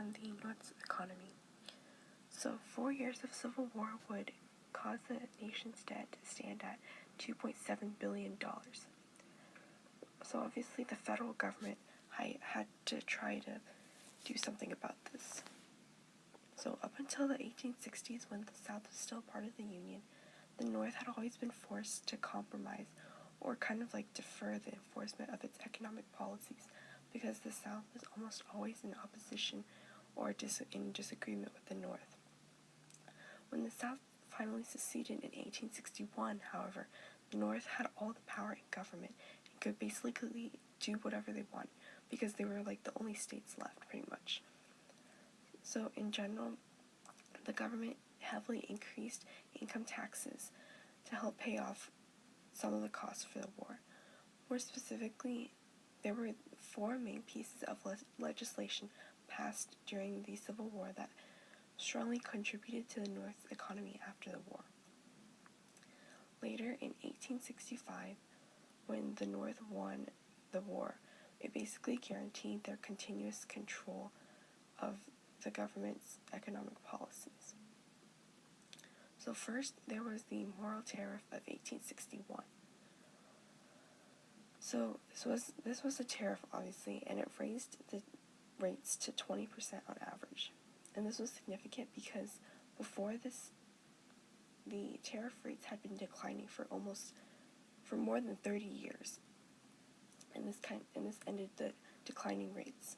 on the North's economy. So 4 years of civil war would cause the nation's debt to stand at $2.7 billion. So obviously the federal government had to try to do something about this. So up until the 1860s, when the South was still part of the Union, the North had always been forced to compromise or kind of like defer the enforcement of its economic policies because the South was almost always in opposition or in disagreement with the North. When the South finally seceded in 1861, however, the North had all the power in government and could basically do whatever they wanted because they were like the only states left, pretty much. So in general, the government heavily increased income taxes to help pay off some of the costs for the war. More specifically, there were 4 main pieces of legislation passed during the Civil War that strongly contributed to the North's economy after the war. Later, in 1865, when the North won the war, it basically guaranteed their continuous control of the government's economic policies. So first, there was the Morrill Tariff of 1861. So this was a tariff, obviously, and it raised the rates to 20% on average. And this was significant because before this, the tariff rates had been declining for more than 30 years. And this ended the declining rates.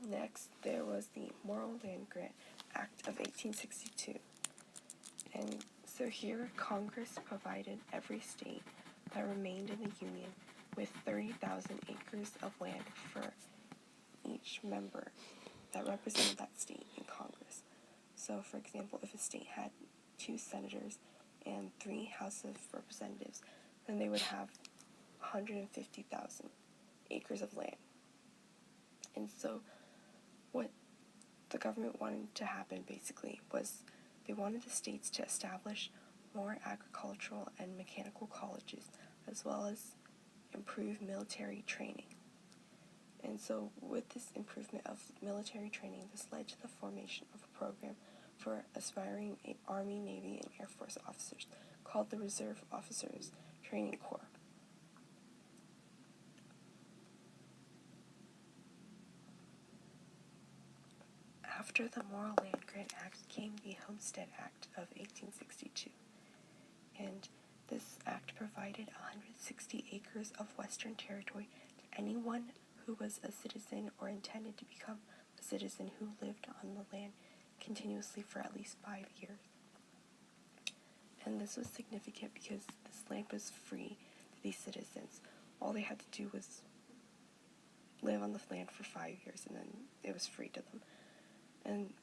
Next, there was the Morrill Land Grant Act of 1862. And so here, Congress provided every state that remained in the Union with 30,000 acres of land for each member that represented that state in Congress. So, for example, if a state had 2 senators and 3 House of Representatives, then they would have 150,000 acres of land. And so what the government wanted to happen, basically, was they wanted the states to establish more agricultural and mechanical colleges, as well as improve military training. And so with this improvement of military training, this led to the formation of a program for aspiring Army, Navy, and Air Force officers called the Reserve Officers Training Corps. After the Morrill Land Grant Act came the Homestead Act of 1862, and this act provided 160 acres of Western Territory to anyone who was a citizen or intended to become a citizen who lived on the land continuously for at least 5 years. And this was significant because this land was free to these citizens. All they had to do was live on the land for 5 years, and then it was free to them. And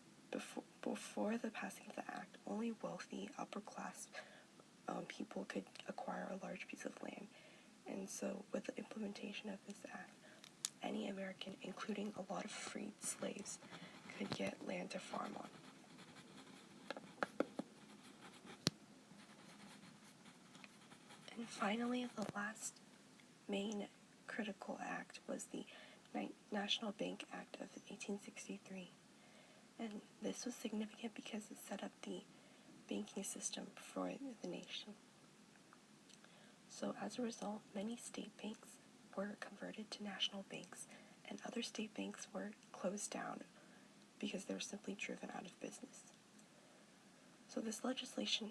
before the passing of the act, only wealthy, upper-class people could acquire a large piece of land. And so with the implementation of this act, any American, including a lot of freed slaves, could get land to farm on. And finally, the last main critical act was the National Bank Act of 1863. And this was significant because it set up the banking system for the nation. So as a result, many state banks were converted to national banks, and other state banks were closed down because they were simply driven out of business. So this legislation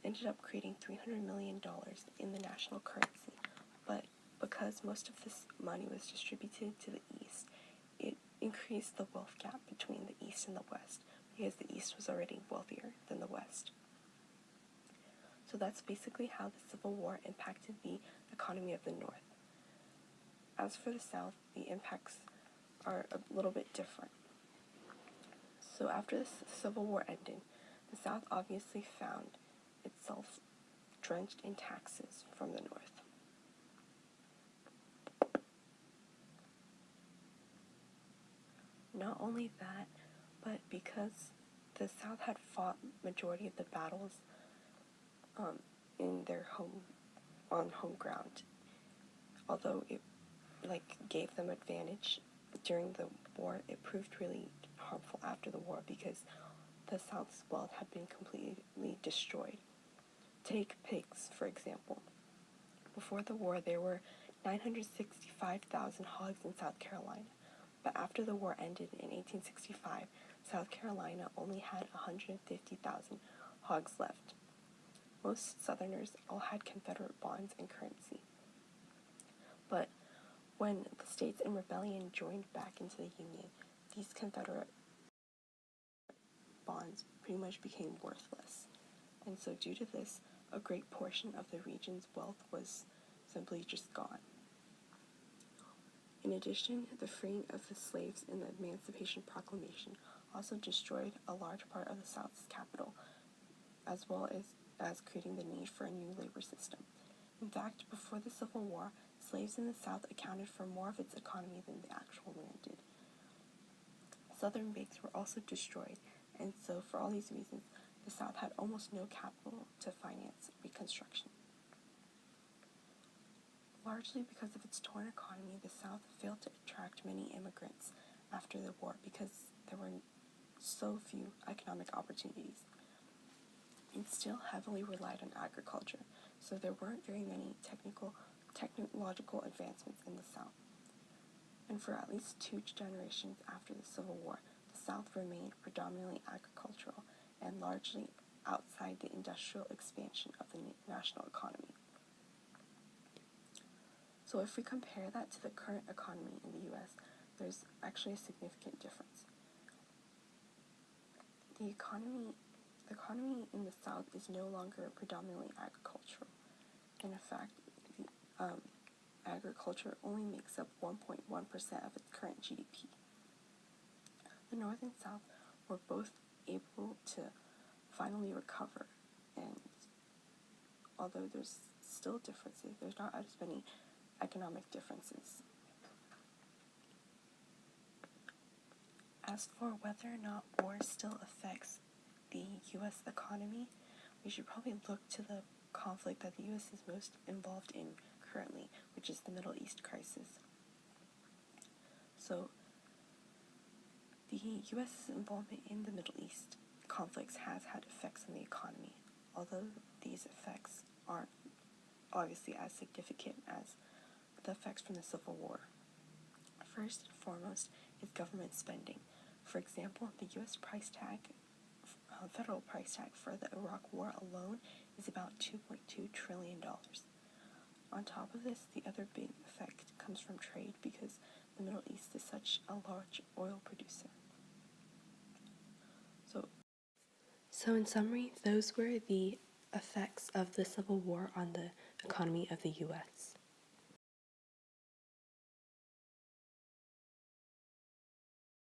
ended up creating $300 million in the national currency, but because most of this money was distributed to the East, it increased the wealth gap between the East and the West, because the East was already wealthier than the West. So that's basically how the Civil War impacted the economy of the North. As for the South, the impacts are a little bit different. So after the Civil War ended, the South obviously found itself drenched in taxes from the North. Not only that, but because the South had fought majority of the battles in their home ground, although it gave them advantage during the war, it proved really harmful after the war because the South's wealth had been completely destroyed. Take pigs, for example. Before the war, there were 965,000 hogs in South Carolina, but after the war ended in 1865, South Carolina only had 150,000 hogs left. Most Southerners all had Confederate bonds and currency. But when the states in rebellion joined back into the Union, these Confederate bonds pretty much became worthless. And so due to this, a great portion of the region's wealth was simply just gone. In addition, the freeing of the slaves in the Emancipation Proclamation also destroyed a large part of the South's capital, as well as creating the need for a new labor system. In fact, before the Civil War, slaves in the South accounted for more of its economy than the actual land did. Southern banks were also destroyed, and so for all these reasons, the South had almost no capital to finance Reconstruction. Largely because of its torn economy, the South failed to attract many immigrants after the war because there were so few economic opportunities. It still heavily relied on agriculture, so there weren't very many technological advancements in the South. And for at least 2 generations after the Civil War, the South remained predominantly agricultural and largely outside the industrial expansion of the national economy. So if we compare that to the current economy in the U.S., there's actually a significant difference. The economy in the South is no longer predominantly agricultural. And in fact, agriculture only makes up 1.1% of its current GDP. The North and South were both able to finally recover, and although there's still differences, there's not as many economic differences. As for whether or not war still affects the U.S. economy, we should probably look to the conflict that the U.S. is most involved in currently, which is the Middle East crisis. So, the U.S.'s involvement in the Middle East conflicts has had effects on the economy, although these effects aren't obviously as significant as the effects from the Civil War. First and foremost is government spending. For example, the U.S. federal price tag for the Iraq War alone is about $2.2 trillion. On top of this, the other big effect comes from trade because the Middle East is such a large oil producer. So in summary, those were the effects of the Civil War on the economy of the U.S.